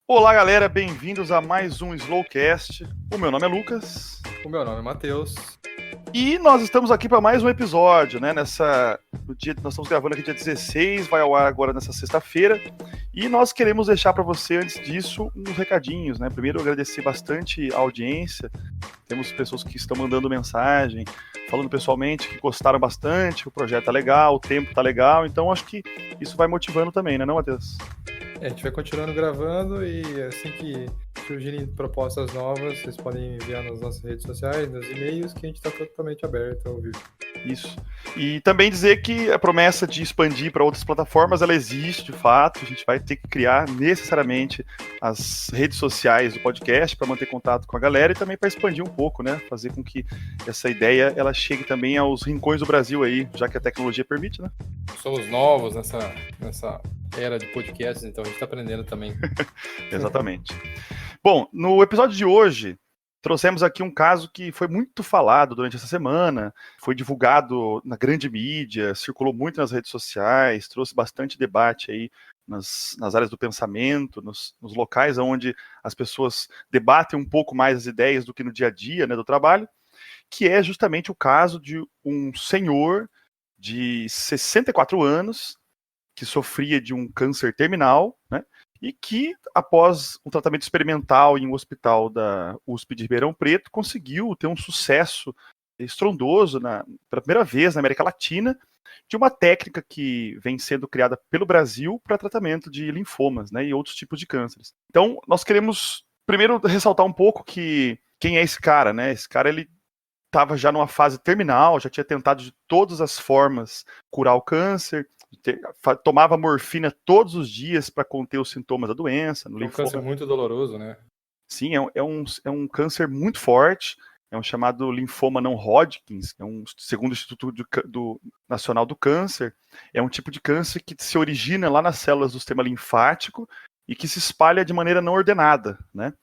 Olá, galera, bem-vindos a mais um Slowcast. O meu nome é Lucas O meu nome é Matheus. e nós estamos aqui para mais um episódio, né? Nós estamos gravando aqui dia 16, vai ao ar agora nessa sexta-feira. E nós queremos deixar para você, antes disso, uns recadinhos, né? Primeiro, agradecer bastante a audiência. Temos pessoas que estão mandando mensagem, falando pessoalmente que gostaram bastante, que o projeto tá legal, o tempo tá legal. Então, acho que isso vai motivando também, né, não, Matheus? A gente vai continuando gravando e assim que surgirem propostas novas, vocês podem enviar nas nossas redes sociais, nos e-mails, que a gente está totalmente aberto a ouvir. Isso. E também dizer que a promessa de expandir para outras plataformas, ela existe de fato. A gente vai ter que criar necessariamente as redes sociais do podcast para manter contato com a galera e também para expandir um pouco, né? Fazer com que essa ideia ela chegue também aos rincões do Brasil aí, já que a tecnologia permite, né? Somos novos nessa era de podcasts, então a gente está aprendendo também. Exatamente. Bom, no episódio de hoje, trouxemos aqui um caso que foi muito falado durante essa semana, foi divulgado na grande mídia, circulou muito nas redes sociais, trouxe bastante debate aí nas áreas do pensamento, nos locais onde as pessoas debatem um pouco mais as ideias do que no dia a dia, né, do trabalho, que é justamente o caso de um senhor de 64 anos que sofria de um câncer terminal, né? E que, após um tratamento experimental em um hospital da USP de Ribeirão Preto, conseguiu ter um sucesso estrondoso pela primeira vez na América Latina de uma técnica que vem sendo criada pelo Brasil para tratamento de linfomas, né, e outros tipos de cânceres. Então, nós queremos primeiro ressaltar um pouco que quem é esse cara, né? Esse cara ele estava já numa fase terminal, já tinha tentado de todas as formas curar o câncer, tomava morfina todos os dias para conter os sintomas da doença, no É um câncer linfoma. muito doloroso, né? Sim, é um câncer muito forte, é um chamado linfoma não Hodgkins, segundo o Instituto Nacional do Câncer, é um tipo de câncer que se origina lá nas células do sistema linfático e que se espalha de maneira não ordenada, né?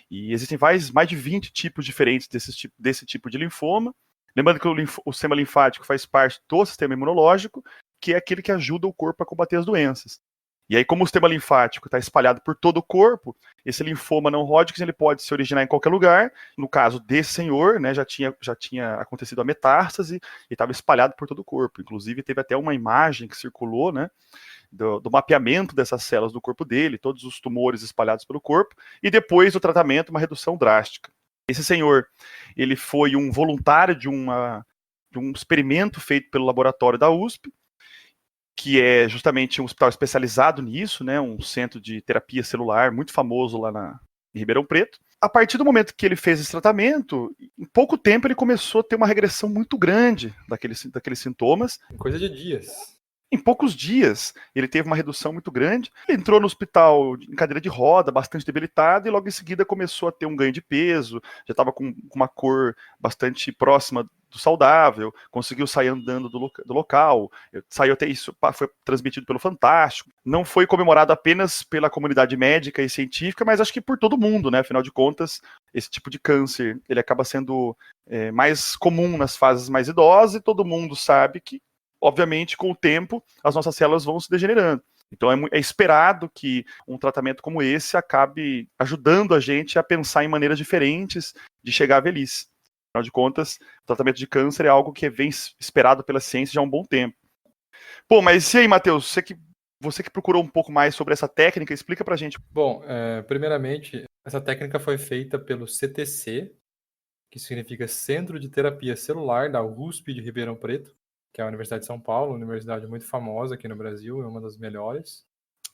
E existem mais de 20 tipos diferentes desse tipo de linfoma. Lembrando que o sistema linfático faz parte do sistema imunológico, que é aquele que ajuda o corpo a combater as doenças. E aí, como o sistema linfático está espalhado por todo o corpo, esse linfoma não Hodgkin ele pode se originar em qualquer lugar. No caso desse senhor, né, já tinha acontecido a metástase e estava espalhado por todo o corpo. Inclusive, teve até uma imagem que circulou, né, do mapeamento dessas células do corpo dele, todos os tumores espalhados pelo corpo, e depois do tratamento, uma redução drástica. Esse senhor, ele foi um voluntário de um experimento feito pelo laboratório da USP, que é justamente um hospital especializado nisso, né, um centro de terapia celular muito famoso lá em Ribeirão Preto. A partir do momento que ele fez esse tratamento, em pouco tempo ele começou a ter uma regressão muito grande daqueles sintomas. Coisa de dias. Em poucos dias, ele teve uma redução muito grande. Ele entrou no hospital em cadeira de roda, bastante debilitado, e logo em seguida começou a ter um ganho de peso, já estava com uma cor bastante próxima do saudável, conseguiu sair andando do local, saiu até isso, foi transmitido pelo Fantástico. Não foi comemorado apenas pela comunidade médica e científica, mas acho que por todo mundo, né? Afinal de contas, esse tipo de câncer ele acaba sendo mais comum nas fases mais idosas, e todo mundo sabe que obviamente, com o tempo, as nossas células vão se degenerando. Então, é esperado que um tratamento como esse acabe ajudando a gente a pensar em maneiras diferentes de chegar à velhice. Afinal de contas, o tratamento de câncer é algo que vem esperado pela ciência já há um bom tempo. Pô, mas e aí, Matheus, você que procurou um pouco mais sobre essa técnica, explica pra gente. Bom, primeiramente, essa técnica foi feita pelo CTC, que significa Centro de Terapia Celular da USP de Ribeirão Preto, que é a Universidade de São Paulo, uma universidade muito famosa aqui no Brasil, é uma das melhores.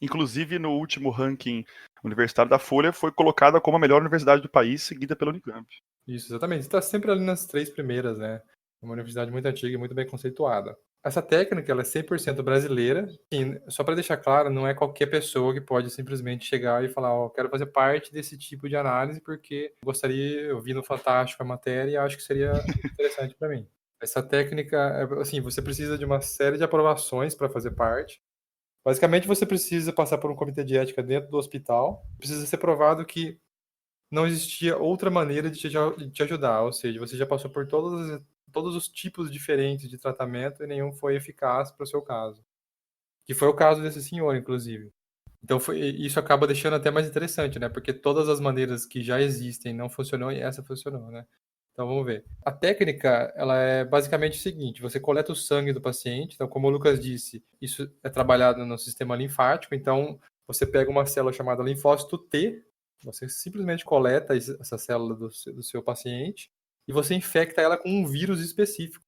Inclusive, no último ranking universitário da Folha, foi colocada como a melhor universidade do país, seguida pela Unicamp. Isso, exatamente. Está sempre ali nas 3 primeiras, né? É uma universidade muito antiga e muito bem conceituada. Essa técnica ela é 100% brasileira. E, só para deixar claro, não é qualquer pessoa que pode simplesmente chegar e falar: ó, quero fazer parte desse tipo de análise porque gostaria, eu vi no Fantástico a matéria e acho que seria interessante para mim. Essa técnica, assim, você precisa de uma série de aprovações para fazer parte. Basicamente, você precisa passar por um comitê de ética dentro do hospital. Precisa ser provado que não existia outra maneira de te ajudar, ou seja, você já passou por todos os tipos diferentes de tratamento e nenhum foi eficaz para o seu caso. Que foi o caso desse senhor, inclusive. Então isso acaba deixando até mais interessante, né? Porque todas as maneiras que já existem não funcionou e essa funcionou, né? Então vamos ver. A técnica, ela é basicamente o seguinte: você coleta o sangue do paciente. Então, como o Lucas disse, isso é trabalhado no sistema linfático. Então, você pega uma célula chamada linfócito T, você simplesmente coleta essa célula do seu paciente e você infecta ela com um vírus específico.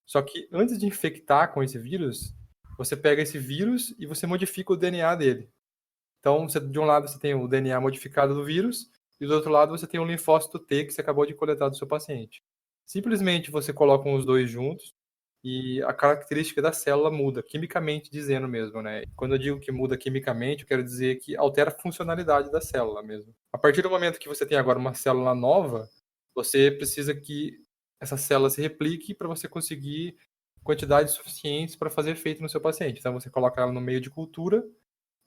Só que antes de infectar com esse vírus, você pega esse vírus e você modifica o DNA dele. Então, de um lado você tem o DNA modificado do vírus e do outro lado você tem o linfócito T que você acabou de coletar do seu paciente. Simplesmente você coloca os dois juntos e a característica da célula muda, quimicamente dizendo mesmo, né? Quando eu digo que muda quimicamente, eu quero dizer que altera a funcionalidade da célula mesmo. A partir do momento que você tem agora uma célula nova, você precisa que essa célula se replique para você conseguir quantidades suficientes para fazer efeito no seu paciente. Então você coloca ela no meio de cultura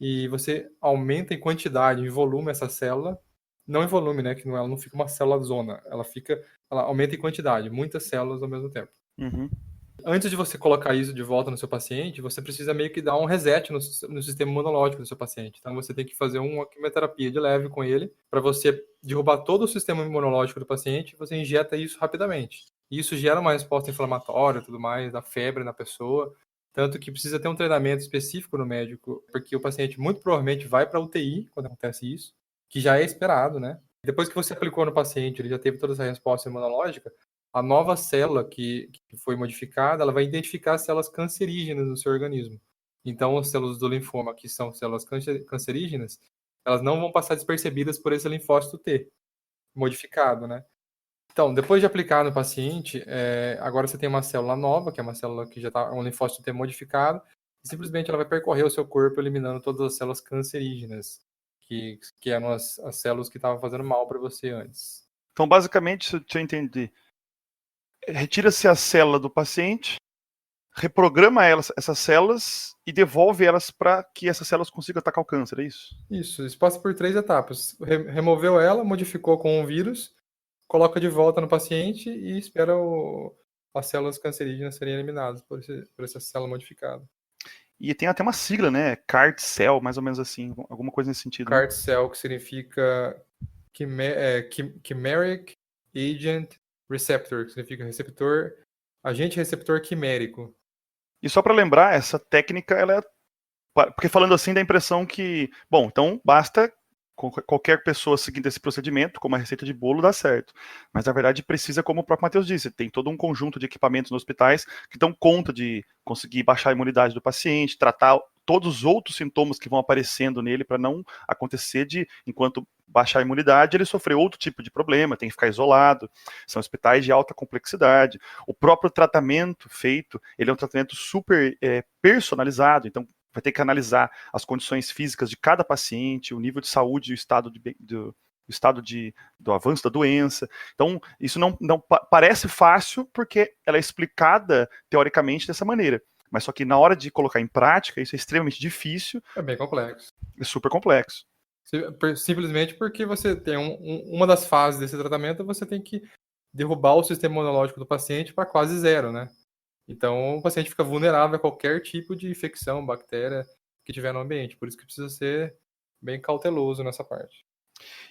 e você aumenta em quantidade, em volume essa célula, não em volume, né, que ela não fica uma célula zona, ela aumenta em quantidade, muitas células ao mesmo tempo. Uhum. Antes de você colocar isso de volta no seu paciente, você precisa meio que dar um reset no sistema imunológico do seu paciente. Então você tem que fazer uma quimioterapia de leve com ele, para você derrubar todo o sistema imunológico do paciente, e você injeta isso rapidamente. E isso gera uma resposta inflamatória, tudo mais, da febre na pessoa. Tanto que precisa ter um treinamento específico no médico, porque o paciente muito provavelmente vai para UTI quando acontece isso, que já é esperado, né? Depois que você aplicou no paciente, ele já teve toda essa resposta imunológica, a nova célula que foi modificada, ela vai identificar células cancerígenas no seu organismo. Então, as células do linfoma, que são células cancerígenas, elas não vão passar despercebidas por esse linfócito T modificado, né? Então, depois de aplicar no paciente, agora você tem uma célula nova, que é uma célula que já está um linfócito T modificado, e simplesmente ela vai percorrer o seu corpo eliminando todas as células cancerígenas, que eram as células que estavam fazendo mal para você antes. Então, basicamente, se eu entendi, retira-se a célula do paciente, reprograma essas células e devolve elas para que essas células consigam atacar o câncer, é isso? Isso passa por 3 etapas. Removeu ela, modificou com um vírus, coloca de volta no paciente e espera as células cancerígenas serem eliminadas por essa célula modificada. E tem até uma sigla, né? CAR-T-cell, mais ou menos assim, alguma coisa nesse sentido, né? CAR-T-cell, que significa Chimeric Agent Receptor, que significa agente receptor quimérico. E só para lembrar, essa técnica, ela é... Porque falando assim dá a impressão que, bom, então basta qualquer pessoa seguindo esse procedimento, como a receita de bolo, dá certo. Mas na verdade precisa, como o próprio Matheus disse, tem todo um conjunto de equipamentos nos hospitais que dão conta de conseguir baixar a imunidade do paciente, tratar todos os outros sintomas que vão aparecendo nele para não acontecer de, enquanto baixar a imunidade, ele sofrer outro tipo de problema, tem que ficar isolado. São hospitais de alta complexidade. O próprio tratamento feito, ele é um tratamento super personalizado, então vai ter que analisar as condições físicas de cada paciente, o nível de saúde e o estado do avanço da doença. Então, isso não parece fácil porque ela é explicada teoricamente dessa maneira. Mas só que na hora de colocar em prática, isso é extremamente difícil. É bem complexo. É super complexo. Simplesmente porque você tem uma das fases desse tratamento, você tem que derrubar o sistema imunológico do paciente para quase zero, né? Então, o paciente fica vulnerável a qualquer tipo de infecção, bactéria que tiver no ambiente. Por isso que precisa ser bem cauteloso nessa parte.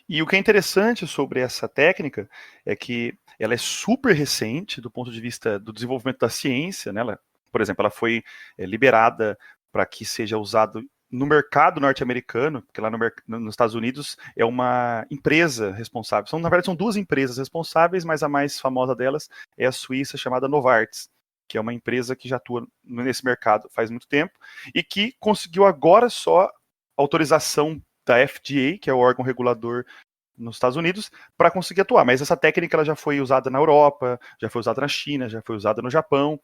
E o que é interessante sobre essa técnica é que ela é super recente do ponto de vista do desenvolvimento da ciência, né? Por exemplo, ela foi liberada para que seja usado no mercado norte-americano, porque lá nos Estados Unidos é uma empresa responsável. Na verdade, são duas empresas responsáveis, mas a mais famosa delas é a suíça chamada Novartis, que é uma empresa que já atua nesse mercado faz muito tempo e que conseguiu agora só autorização da FDA, que é o órgão regulador nos Estados Unidos, para conseguir atuar. Mas essa técnica ela já foi usada na Europa, já foi usada na China, já foi usada no Japão.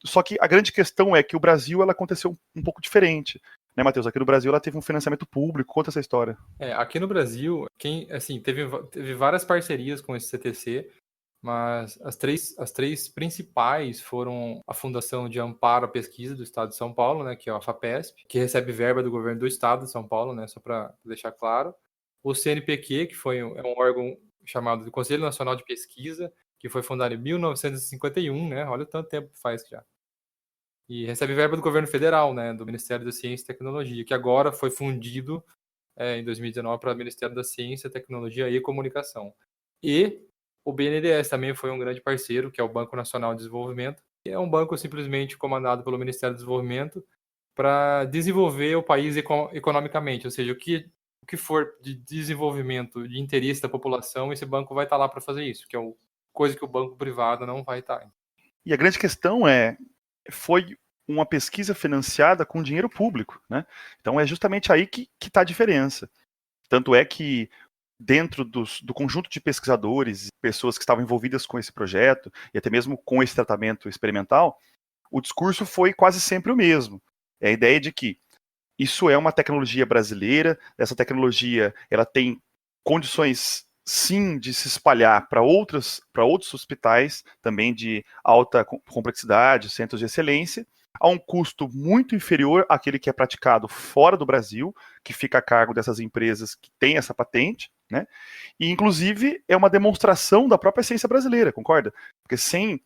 Só que a grande questão é que o Brasil ela aconteceu um pouco diferente. Né, Matheus? Aqui no Brasil ela teve um financiamento público. Conta essa história. Aqui no Brasil, teve várias parcerias com esse CTC, mas as três principais foram a Fundação de Amparo à Pesquisa do Estado de São Paulo, né, que é a FAPESP, que recebe verba do governo do Estado de São Paulo, né, só para deixar claro. O CNPq, que é um órgão chamado de Conselho Nacional de Pesquisa, que foi fundado em 1951, né, olha o tanto tempo que faz já. e recebe verba do governo federal, né, do Ministério da Ciência e Tecnologia, que agora foi fundido em 2019 para o Ministério da Ciência, Tecnologia e Comunicação. E o BNDES também foi um grande parceiro, que é o Banco Nacional de Desenvolvimento, que é um banco simplesmente comandado pelo Ministério do Desenvolvimento para desenvolver o país economicamente, ou seja, o que for de desenvolvimento, de interesse da população, esse banco vai estar lá para fazer isso, que é coisa que o banco privado não vai estar. E a grande questão foi uma pesquisa financiada com dinheiro público, né? Então é justamente aí que está a diferença. Tanto é que dentro do conjunto de pesquisadores, pessoas que estavam envolvidas com esse projeto, e até mesmo com esse tratamento experimental, o discurso foi quase sempre o mesmo. É a ideia de que isso é uma tecnologia brasileira, essa tecnologia ela tem condições sim de se espalhar para outros hospitais, também de alta complexidade, centros de excelência, a um custo muito inferior àquele que é praticado fora do Brasil, que fica a cargo dessas empresas que têm essa patente, né? E, inclusive, é uma demonstração da própria ciência brasileira, concorda? Porque sem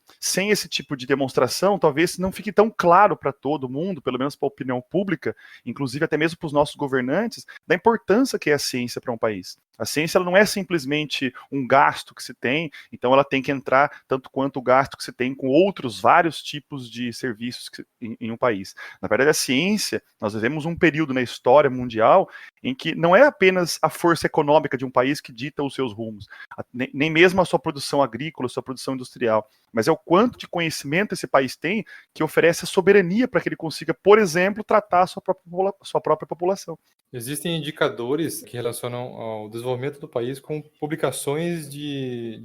esse tipo de demonstração, talvez não fique tão claro para todo mundo, pelo menos para a opinião pública, inclusive até mesmo para os nossos governantes, da importância que é a ciência para um país. A ciência ela não é simplesmente um gasto que se tem, então ela tem que entrar tanto quanto o gasto que se tem com outros vários tipos de serviços em um país. Na verdade, a ciência, nós vivemos um período na história mundial em que não é apenas a força econômica de um país que dita os seus rumos, nem mesmo a sua produção agrícola, a sua produção industrial, mas é o quanto de conhecimento esse país tem que oferece a soberania para que ele consiga, por exemplo, tratar a sua própria população. Existem indicadores que relacionam ao desenvolvimento do país com publicações de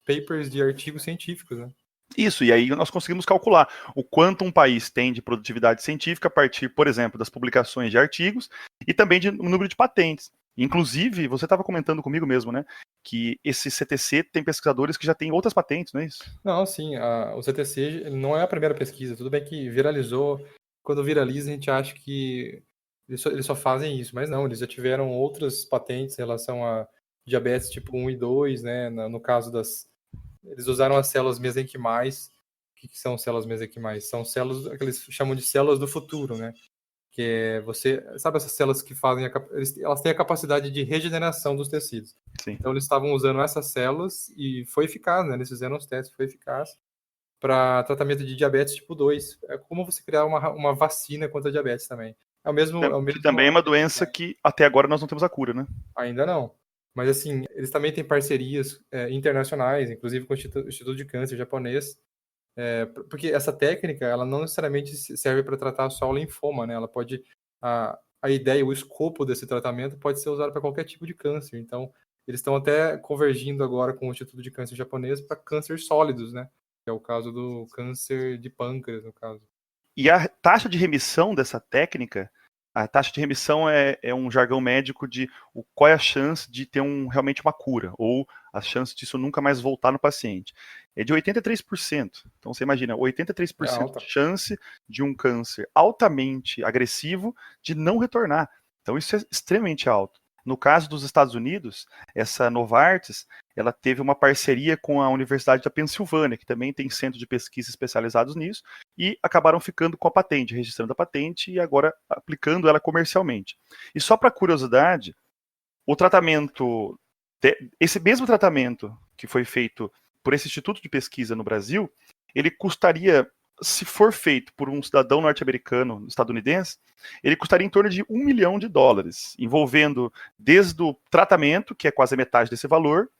papers de artigos científicos, né? Isso, e aí nós conseguimos calcular o quanto um país tem de produtividade científica a partir, por exemplo, das publicações de artigos e também de um número de patentes. Inclusive, você estava comentando comigo mesmo, né, que esse CTC tem pesquisadores que já têm outras patentes, não é isso? Não, sim, o CTC não é a primeira pesquisa, tudo bem que viralizou, quando viraliza a gente acha que eles só fazem isso, mas não, eles já tiveram outras patentes em relação a diabetes tipo 1 e 2, né, no caso eles usaram as células mesenquimais. O que são células mesenquimais? São células que eles chamam de células do futuro, né? Que é sabe essas células que fazem elas têm a capacidade de regeneração dos tecidos. Sim. Então eles estavam usando essas células e foi eficaz, né? Eles fizeram os testes, foi eficaz para tratamento de diabetes tipo 2. É como você criar uma vacina contra a diabetes também. Que também é uma doença que até agora nós não temos a cura, né? Ainda não. Mas, assim, eles também têm parcerias internacionais, inclusive com o Instituto de Câncer japonês, porque essa técnica, ela não necessariamente serve para tratar só o linfoma, né? Ela pode... A ideia, o escopo desse tratamento pode ser usado para qualquer tipo de câncer. Então, eles estão até convergindo agora com o Instituto de Câncer japonês para cânceres sólidos, né? Que é o caso do câncer de pâncreas, no caso. E a taxa de remissão dessa técnica, a taxa de remissão é um jargão médico de qual é a chance de ter realmente uma cura, ou a chance disso nunca mais voltar no paciente. É de 83%. Então você imagina, 83% de chance de um câncer altamente agressivo de não retornar. Então isso é extremamente alto. No caso dos Estados Unidos, essa Novartis, ela teve uma parceria com a Universidade da Pensilvânia, que também tem centro de pesquisa especializados nisso, e acabaram ficando com a patente, registrando a patente e agora aplicando ela comercialmente. E só para curiosidade, o tratamento, esse mesmo tratamento que foi feito por esse instituto de pesquisa no Brasil, ele custaria, se for feito por um cidadão norte-americano, estadunidense, ele custaria em torno de $1 milhão, envolvendo desde o tratamento, que é quase metade desse valor,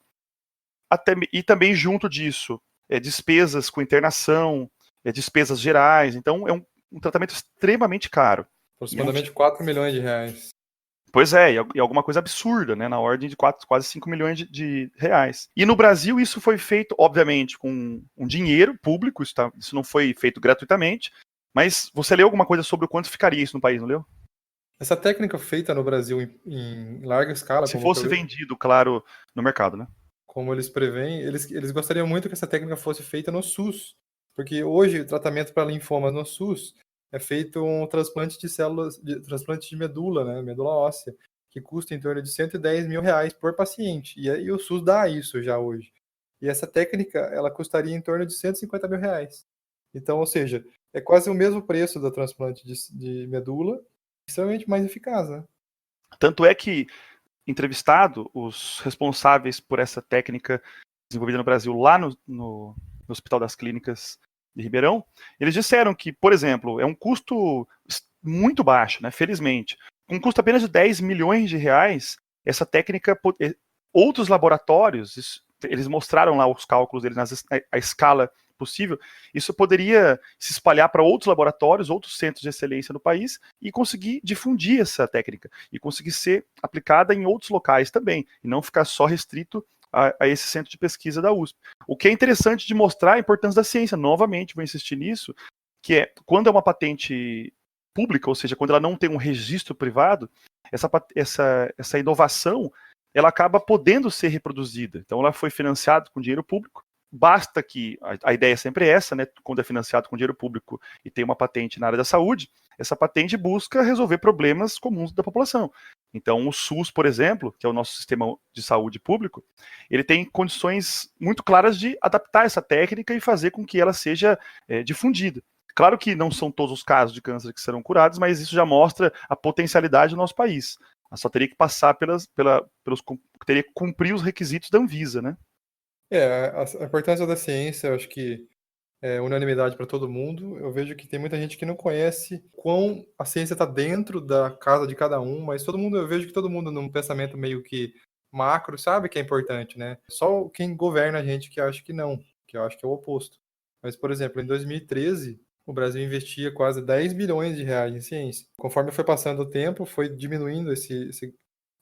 e também junto disso, despesas com internação, despesas gerais. Então é um tratamento extremamente caro. Aproximadamente 4 milhões de reais. Pois é, e alguma coisa absurda, né, na ordem de quase 5 milhões de reais. E no Brasil isso foi feito, obviamente, com um dinheiro público, isso não foi feito gratuitamente, mas você leu alguma coisa sobre o quanto ficaria isso no país, não leu? Essa técnica feita no Brasil em larga escala... Se fosse vendido, claro, no mercado, né? Como eles preveem, eles gostariam muito que essa técnica fosse feita no SUS, porque hoje o tratamento para linfomas no SUS é feito um transplante de células, transplante de medula, né, medula óssea, que custa em torno de R$110 mil por paciente, e aí o SUS dá isso já hoje. E essa técnica, ela custaria em torno de R$150 mil. Então, ou seja, É quase o mesmo preço do transplante de medula, extremamente mais eficaz, né? Tanto é que, entrevistado, os responsáveis por essa técnica desenvolvida no Brasil lá no Hospital das Clínicas de Ribeirão, eles disseram que, por exemplo, é um custo muito baixo, né, felizmente. Um custo apenas de 10 milhões de reais, essa técnica, outros laboratórios, eles mostraram lá os cálculos deles, a escala possível, isso poderia se espalhar para outros laboratórios, outros centros de excelência no país e conseguir difundir essa técnica e conseguir ser aplicada em outros locais também, e não ficar só restrito a esse centro de pesquisa da USP. O que é interessante de mostrar a importância da ciência, novamente vou insistir nisso, que é quando é uma patente pública, ou seja, quando ela não tem um registro privado, essa inovação ela acaba podendo ser reproduzida. Então ela foi financiada com dinheiro público, basta que, a ideia é sempre essa, né, quando é financiado com dinheiro público e tem uma patente na área da saúde, essa patente busca resolver problemas comuns da população. Então o SUS, por exemplo, que é o nosso sistema de saúde público, ele tem condições muito claras de adaptar essa técnica e fazer com que ela seja difundida. Claro que não são todos os casos de câncer que serão curados, mas isso já mostra a potencialidade do nosso país. Só teria que passar teria que cumprir os requisitos da Anvisa, né? A importância da ciência, eu acho que é unanimidade para todo mundo. Eu vejo que tem muita gente que não conhece quão a ciência está dentro da casa de cada um, mas eu vejo que todo mundo num pensamento meio que macro sabe que é importante, né? Só quem governa a gente que acha que não, que eu acho que é o oposto. Mas, por exemplo, em 2013, o Brasil investia quase 10 bilhões de reais em ciência. Conforme foi passando o tempo, foi diminuindo esse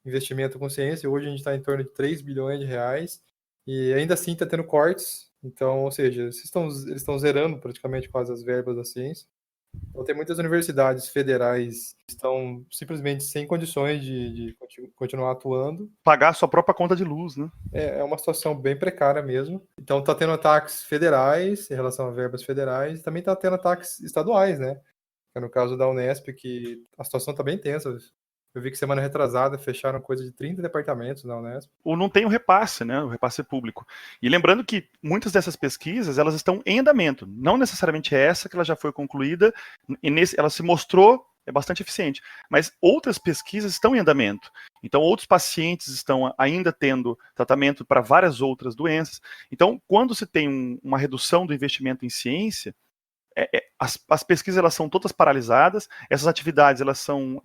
investimento com ciência. Hoje a gente está em torno de 3 bilhões de reais e ainda assim está tendo cortes. Então, ou seja, eles estão zerando praticamente quase as verbas da ciência. Então, tem muitas universidades federais que estão simplesmente sem condições de continuar atuando. Pagar a sua própria conta de luz, né? É uma situação bem precária mesmo. Então, está tendo ataques federais em relação a verbas federais e também está tendo ataques estaduais, né? No caso da Unesp, que a situação está bem tensa. Eu vi que semana retrasada fecharam coisa de 30 departamentos na Unesp. Ou não tem o repasse, né? O repasse público. E lembrando que muitas dessas pesquisas, elas estão em andamento. Não necessariamente essa que ela já foi concluída, ela se mostrou bastante eficiente. Mas outras pesquisas estão em andamento. Então, outros pacientes estão ainda tendo tratamento para várias outras doenças. Então, quando se tem uma redução do investimento em ciência, as pesquisas elas são todas paralisadas, essas atividades elas são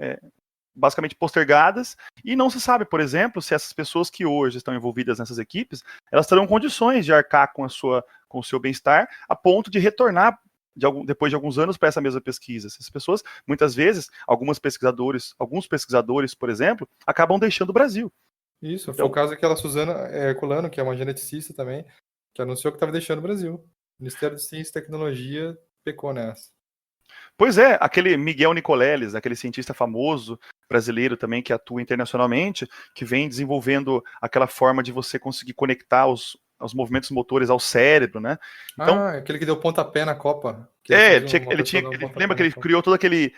basicamente postergadas, e não se sabe, por exemplo, se essas pessoas que hoje estão envolvidas nessas equipes, elas terão condições de arcar com o seu bem-estar, a ponto de retornar depois de alguns anos para essa mesma pesquisa. Essas pessoas, muitas vezes, alguns pesquisadores, por exemplo, acabam deixando o Brasil. Isso, foi o caso daquela Suzana Herculano, que é uma geneticista também, que anunciou que estava deixando o Brasil. O Ministério de Ciência e Tecnologia pecou nessa. Pois é, aquele Miguel Nicoleles, aquele cientista famoso brasileiro também que atua internacionalmente, que vem desenvolvendo aquela forma de você conseguir conectar os movimentos motores ao cérebro, né? Então, aquele que deu pontapé na Copa. Lembra que ele criou todo aquele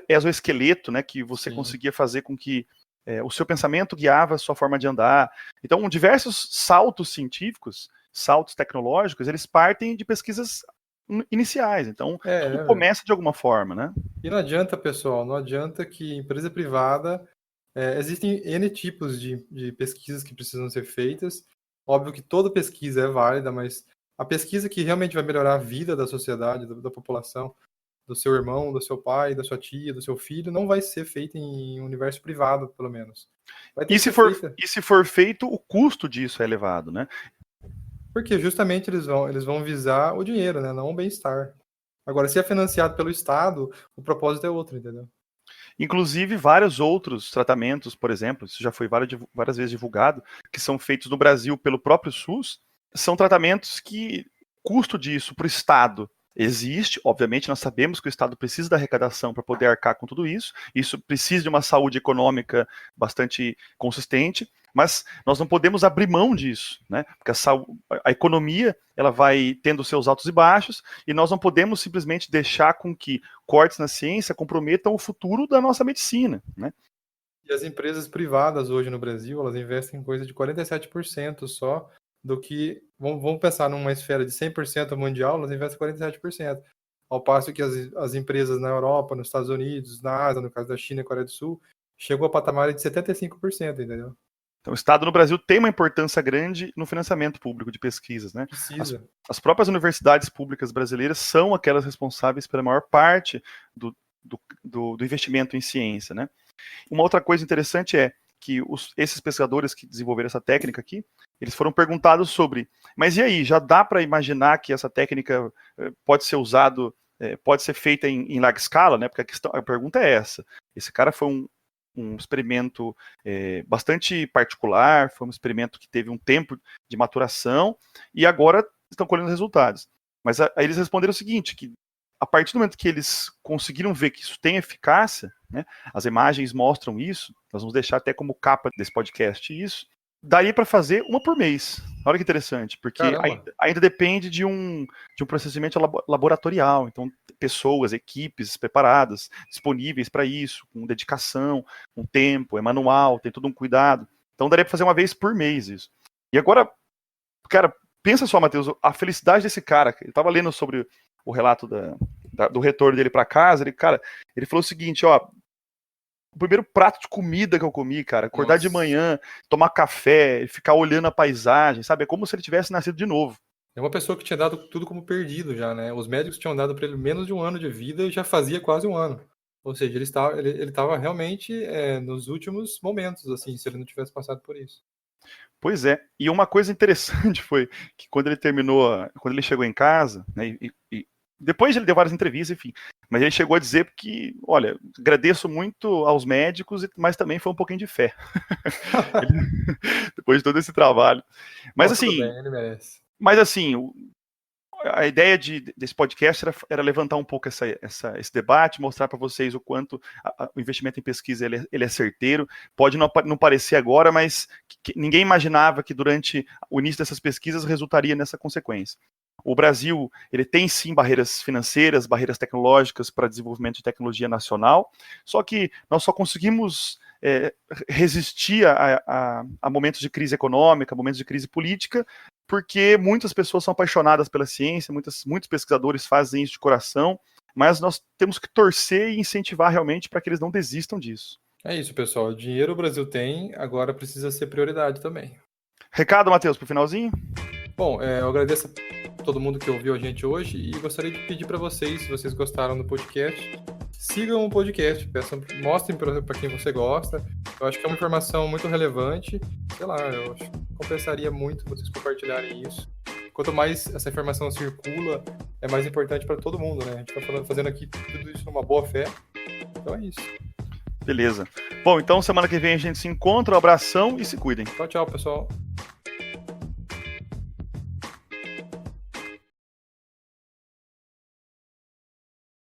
exoesqueleto, né? Que você conseguia fazer com que o seu pensamento guiava a sua forma de andar. Então, diversos saltos científicos, saltos tecnológicos, eles partem de pesquisas iniciais, então tudo começa de alguma forma, né? E não adianta, pessoal, não adianta que empresa privada, existem N tipos de pesquisas que precisam ser feitas, óbvio que toda pesquisa é válida, mas a pesquisa que realmente vai melhorar a vida da sociedade, da população, do seu irmão, do seu pai, da sua tia, do seu filho, não vai ser feita em universo privado, pelo menos. E se for feito, o custo disso é elevado, né? Porque justamente eles vão visar o dinheiro, né? Não o bem-estar. Agora, se é financiado pelo Estado, o propósito é outro, entendeu? Inclusive, vários outros tratamentos, por exemplo, isso já foi várias vezes divulgado, que são feitos no Brasil pelo próprio SUS, são tratamentos que o custo disso para o Estado existe. Obviamente, nós sabemos que o Estado precisa da arrecadação para poder arcar com tudo isso. Isso precisa de uma saúde econômica bastante consistente, mas nós não podemos abrir mão disso, né? Porque a economia ela vai tendo seus altos e baixos, e nós não podemos simplesmente deixar com que cortes na ciência comprometam o futuro da nossa medicina, né? E as empresas privadas hoje no Brasil, elas investem em coisa de 47% só do que... Vamos pensar numa esfera de 100% mundial, elas investem 47%. ao passo que as empresas na Europa, nos Estados Unidos, na Ásia, no caso da China e Coreia do Sul, chegou a patamar de 75%, entendeu? Então, o Estado no Brasil tem uma importância grande no financiamento público de pesquisas, né? Precisa. As próprias universidades públicas brasileiras são aquelas responsáveis pela maior parte do investimento em ciência, né? Uma outra coisa interessante é que esses pesquisadores que desenvolveram essa técnica aqui, eles foram perguntados sobre, mas e aí, já dá para imaginar que essa técnica pode ser usada, pode ser feita em larga escala, né? Porque a pergunta é essa. Esse cara foi um experimento bastante particular, foi um experimento que teve um tempo de maturação e agora estão colhendo resultados. Mas aí eles responderam o seguinte, que a partir do momento que eles conseguiram ver que isso tem eficácia, né, as imagens mostram isso, nós vamos deixar até como capa desse podcast isso, daria para fazer uma por mês. Olha que interessante, porque ainda depende de um processamento laboratorial, então pessoas, equipes preparadas, disponíveis para isso, com dedicação, com tempo, é manual, tem todo um cuidado. Então daria para fazer uma vez por mês isso. E agora, cara, pensa só, Matheus, a felicidade desse cara, ele estava lendo sobre o relato do retorno dele para casa, ele falou o seguinte, ó, o primeiro prato de comida que eu comi, cara, acordar de manhã, tomar café, ficar olhando a paisagem, sabe? É como se ele tivesse nascido de novo. É uma pessoa que tinha dado tudo como perdido já, né? Os médicos tinham dado para ele menos de 1 ano de vida e já fazia quase 1 ano. Ou seja, ele estava realmente nos últimos momentos, assim, se ele não tivesse passado por isso. Pois é, e uma coisa interessante foi que quando ele chegou em casa, né, e depois ele deu várias entrevistas, enfim, mas ele chegou a dizer que, olha, agradeço muito aos médicos, mas também foi um pouquinho de fé. Depois de todo esse trabalho. Mas assim, tudo bem, ele merece. Mas assim, a ideia desse podcast era levantar um pouco esse debate, mostrar para vocês o quanto o investimento em pesquisa ele é certeiro. Pode não parecer agora, mas ninguém imaginava que durante o início dessas pesquisas resultaria nessa consequência. O Brasil ele tem sim barreiras financeiras, barreiras tecnológicas para desenvolvimento de tecnologia nacional, só que nós só conseguimos resistir a momentos de crise econômica, momentos de crise política, porque muitas pessoas são apaixonadas pela ciência, muitos pesquisadores fazem isso de coração, mas nós temos que torcer e incentivar realmente para que eles não desistam disso. É isso, pessoal. O dinheiro o Brasil tem, agora precisa ser prioridade também. Recado, Matheus, para o finalzinho? Bom, eu agradeço a todo mundo que ouviu a gente hoje e gostaria de pedir para vocês, se vocês gostaram do podcast, sigam o podcast, mostrem para quem você gosta. Eu acho que é uma informação muito relevante. Sei lá, eu acho que compensaria muito vocês compartilharem isso. Quanto mais essa informação circula, é mais importante para todo mundo, né? A gente está fazendo aqui tudo isso numa boa fé. Então é isso. Beleza. Bom, então semana que vem a gente se encontra. Um abração e se cuidem. Tchau, pessoal.